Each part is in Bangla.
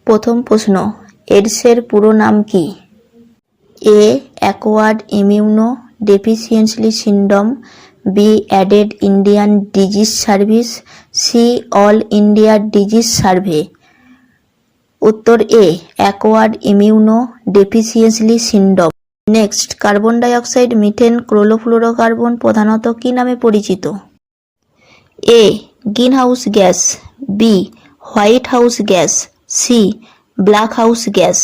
প্রথম প্রশ্ন, এডসের পুরো নাম কি? A acquired immuno deficiency syndrome, B added Indian disease service, C all India disease survey. উত্তর A acquired immuno deficiency syndrome. Next, carbon dioxide, methane, chlorofluorocarbon প্রধানত কি নামে পরিচিত? A greenhouse gas, B white house gas, C black house gas.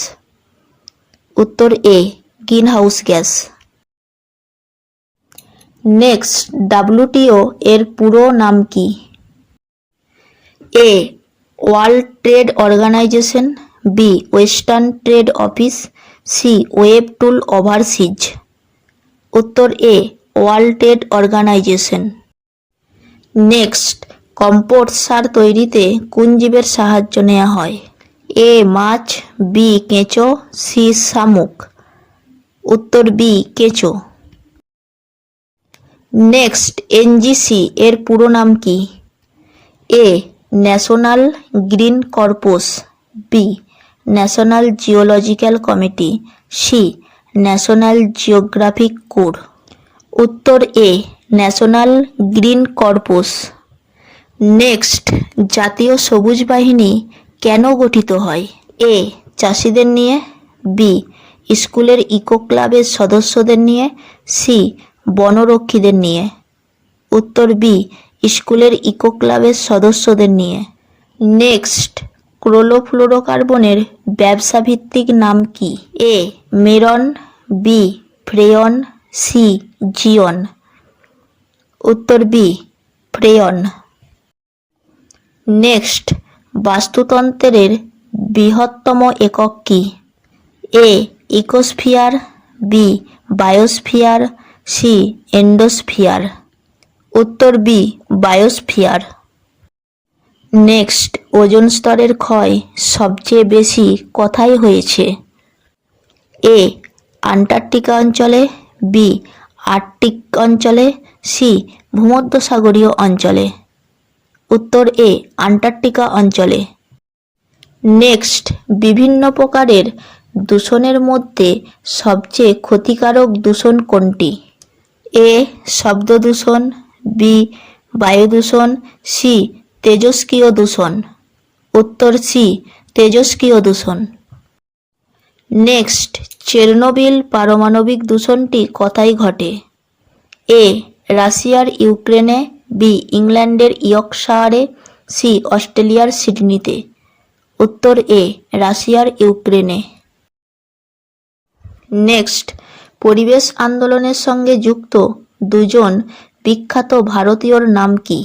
উত্তর A greenhouse gas. Next, WTO এর পুরো নাম কি? A world trade organisation, B western trade office, C web tool overseas. উত্তর A world trade organisation. Next, compost সার তৈরিতে কোন জীবের সাহায্য নেওয়া হয়? এ মাছ, বি কেঁচো, সি শামুক। উত্তর বি কেঁচো। নেক্সট, এনজিসি এর পুরো নাম কি? A national green corps, B national geological committee, C national geographic code. উত্তর A national green corps. Next, জাতীয় সবুজ বাহিনী কেন গঠিত হয়? এ চাষিদের নিয়ে, বি স্কুলের ইকো ক্লাবের সদস্যদের নিয়ে, সি বনরক্ষীদের নিয়ে। উত্তর বি স্কুলের ইকো ক্লাবের সদস্যদের নিয়ে। নেক্সট, ক্লোরোফ্লোরোকার্বনের ব্যবসা ভিত্তিক নাম কি? A meron, B freon, C zeon. উত্তর বি ফ্রেয়ন। নেক্সট, বাস্তুতন্ত্রের বৃহত্তম একক কি? A ecosphere, B biosphere, C endosphere. উত্তর বি বায়োস্ফিয়ার। নেক্সট, ওজোন স্তরের ক্ষয় সবচেয়ে বেশি কোথায় হয়েছে? এ আন্টার্কটিকা অঞ্চলে, বি আর্কটিক অঞ্চলে, সি ভূমধ্যসাগরীয় অঞ্চলে। উত্তর এ আন্টার্কটিকা অঞ্চলে। নেক্সট, বিভিন্ন প্রকারের দূষণের মধ্যে সবচেয়ে ক্ষতিকারক দূষণ কোনটি? এ শব্দ দূষণ, বি বায়ু দূষণ, সি তেজস্ক্রিয় দূষণ। উত্তর সি তেজস্ক্রিয় দূষণ। নেক্সট, চেরনোবিল পারমাণবিক দূষণটি কোথায় ঘটে? এ রাশিয়ার ইউক্রেনে, বি ইংল্যান্ডের ইয়র্কশায়ারে, সি অস্ট্রেলিয়ার সিডনিতে। উত্তর এ রাশিয়ার ইউক্রেনে। নেক্সট, পরিবেশ আন্দোলনের সঙ্গে যুক্ত দুজন বিখ্যাত ভারতীয়র নাম কি?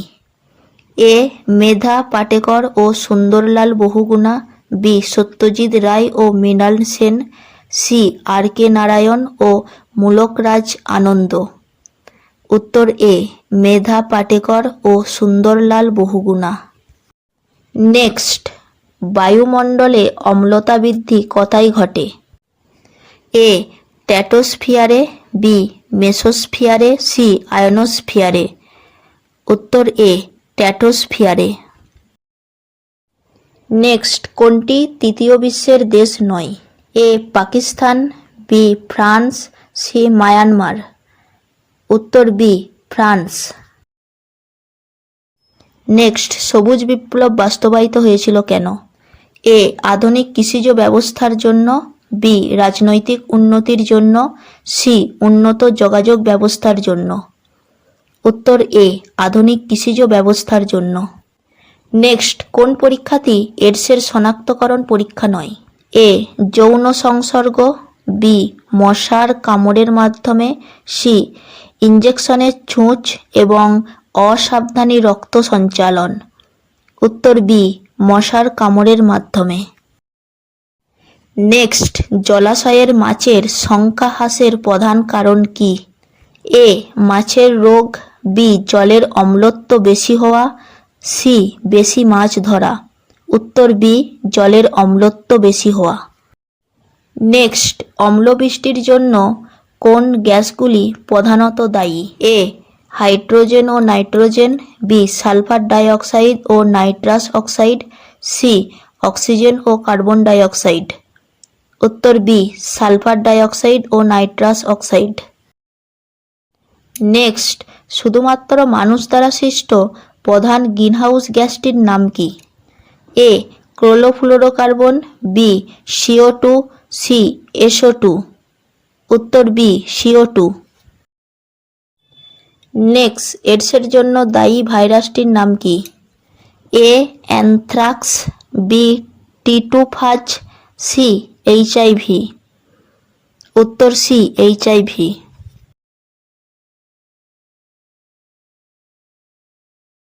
এ মেধা পাটেকর ও সুন্দরলাল বহুগুণা, বি সত্যজিৎ রায় ও Mrinal Sen, C R K Narayan ও মূলক রাজ আনন্দ। উত্তর এ মেধা পাটেকর ও সুন্দরলাল বহুগুণা। নেক্সট, বায়ুমণ্ডলে অম্লতা বৃদ্ধি কোথায় ঘটে? এ স্ট্র্যাটোস্ফিয়ারে, বি মেসোস্ফিয়ারে, সি আয়নোস্ফিয়ারে। উত্তর এ স্ট্র্যাটোস্ফিয়ারে। নেক্সট, কোনটি তৃতীয় বিশ্বের দেশ নয়? A Pakistan, B France, C Myanmar. উত্তর বি ফ্রান্স। নেক্সট, সবুজ বিপ্লব বাস্তবায়িত হয়েছিল কেন? এ আধুনিক কৃষিজ ব্যবস্থার জন্য, বি রাজনৈতিক উন্নতির জন্য, সি উন্নত যোগাযোগ ব্যবস্থার জন্য। উত্তর এ আধুনিক কৃষিজ ব্যবস্থার জন্য। নেক্সট, কোন পরীক্ষাটি এডসের শনাক্তকরণ পরীক্ষা নয়? এ যৌন সংসর্গ, বি মশার কামড়ের মাধ্যমে, সি ইঞ্জেকশনের ছুঁচ এবং অসাবধানী রক্ত সঞ্চালন। উত্তর বি মশার কামড়ের মাধ্যমে। নেক্সট, জলাশয়ের মাছের সংখ্যা হ্রাসের প্রধান কারণ কি? এ মাছের রোগ, বি জলের অম্লত্ব বেশি হওয়া, সি বেশি মাছ ধরা। উত্তর বি জলের অম্লত্ব বেশি হওয়া। নেক্সট, অম্লবৃষ্টির জন্য কোন গ্যাসগুলি প্রধানত দায়ী? এ হাইড্রোজেন ও নাইট্রোজেন, বি সালফার ডাইঅক্সাইড ও নাইট্রাস অক্সাইড, সি অক্সিজেন ও কার্বন ডাই অক্সাইড। উত্তর বি সালফার ডাই অক্সাইড ও নাইট্রাস অক্সাইড। নেক্সট, শুধুমাত্র মানুষ দ্বারা সৃষ্ট প্রধান গ্রিনহাউস গ্যাসটির নাম কি? A chlorofluorocarbon, B CO2, C SO2। উত্তর বি CO2। নেক্সট, এডসের জন্য দায়ী ভাইরাসটির নাম কি? এ অ্যানথ্রাক্স, বি টিটুফাজ, সি HIV। উত্তর সি HIV।